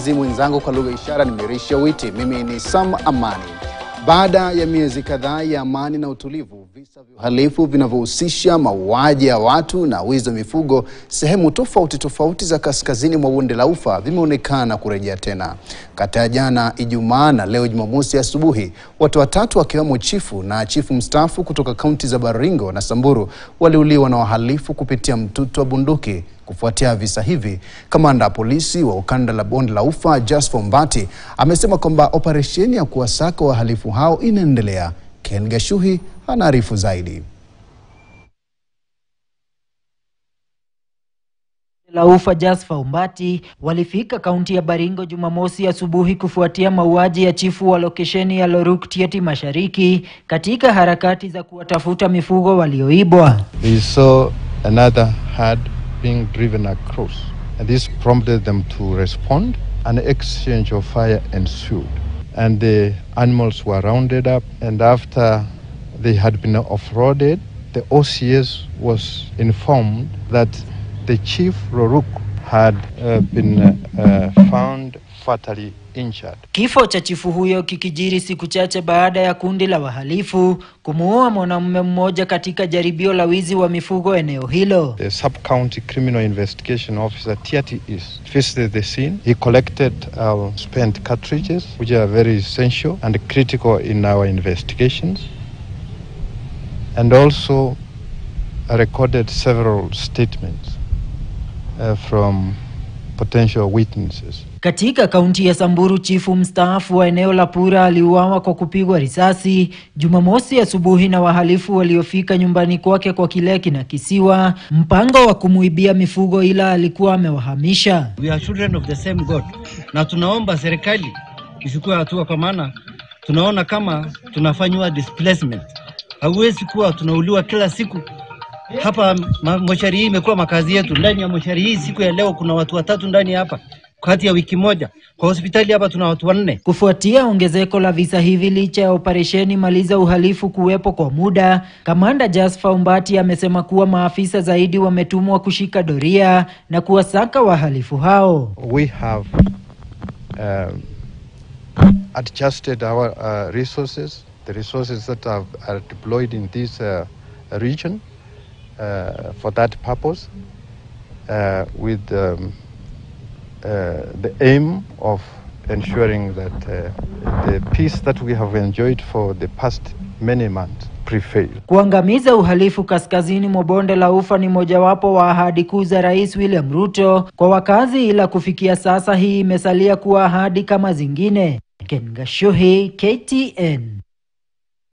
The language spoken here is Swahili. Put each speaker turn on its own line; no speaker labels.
msimulizi mwenzangu kwa lugha ishara ni Mirisha Witi. Mimi ni Sam Amani. Baada ya miezi kadhaa ya amani na utulivu, visa vya uhalifu vinavyohusisha mauaji ya watu na wizi wa mifugo sehemu tofauti za kaskazini mwa bonde la Ufa vimeonekana kurejea tena. Kati ya jana Ijumaa na leo Jumamosi asubuhi, watu watatu wakiwemo chifu na chifu mstaafu kutoka kaunti za Baringo na Samburu waliuliwa na wahalifu kupitia mtutu wa bunduki. Kufuatia visa hivi, kamanda wa polisi wa ukanda la bonde la Ufa Jasper Mbati amesema kwamba operesheni ya kuwasaka wahalifu hao inaendelea. Ken Gashuhi anaarifu zaidi.
La Ufa Jasper Mbati walifika kaunti ya Baringo Jumamosi asubuhi kufuatia mauaji ya chifu wa lokesheni ya Loruk Tieti Mashariki katika harakati za kuwatafuta mifugo walioibwa.
We saw another herd being driven across, and this prompted them to respond. An exchange of fire ensued, and the animals were rounded up, and after they had been off-roaded, the OCS was informed that the chief Loruk had been found fatally injured.
Kifo cha chifu huyo kikijiri siku chache baada ya kundi la wahalifu kumuua mwanamume mmoja katika jaribio la wizi wa mifugo eneo hilo.
The sub-county criminal investigation officer Tieti East visited the scene. He collected spent cartridges, which are very essential and critical in our investigations, and also recorded several statements from potential witnesses.
Katika kaunti ya Samburu, chifu mstaafu wa eneo la Pura aliuawa kwa kupigwa risasi Jumamosi asubuhi na wahalifu waliofika nyumbani kwake kwa kile kinakisiwa mpango wa kumuibia mifugo, ila alikuwa amewahamisha.
We are children of the same God. Na tunaomba serikali ichukue hatua, kwa maana tunaona kama tunafanywa displacement. Hauwezi kuwa tunauliwa kila siku. Hapa mochari hii imekuwa makazi yetu. Ndani ya mochari hii siku ya leo kuna watu watatu ndani hapa. Kati ya wiki moja. Kwa hospitali hapa tuna watu 4.
Kufuatia ongezeko la visa hivi licha ya operesheni maliza uhalifu kuwepo kwa muda, kamanda Jasper Mbati amesema kuwa maafisa zaidi wametumwa kushika doria na kuwasaka wahalifu hao.
We have adjusted our resources, the resources that are deployed in this region for that purpose, with the aim of ensuring that the peace that we have enjoyed for the past many months prevail.
Kuangamiza uhalifu kaskazini mwa bonde la Ufa ni mojawapo wa ahadi kuu za Rais William Ruto kwa wakazi, ila kufikia sasa hii imesalia kuwa ahadi kama zingine. Ken Gashuhi, KTN.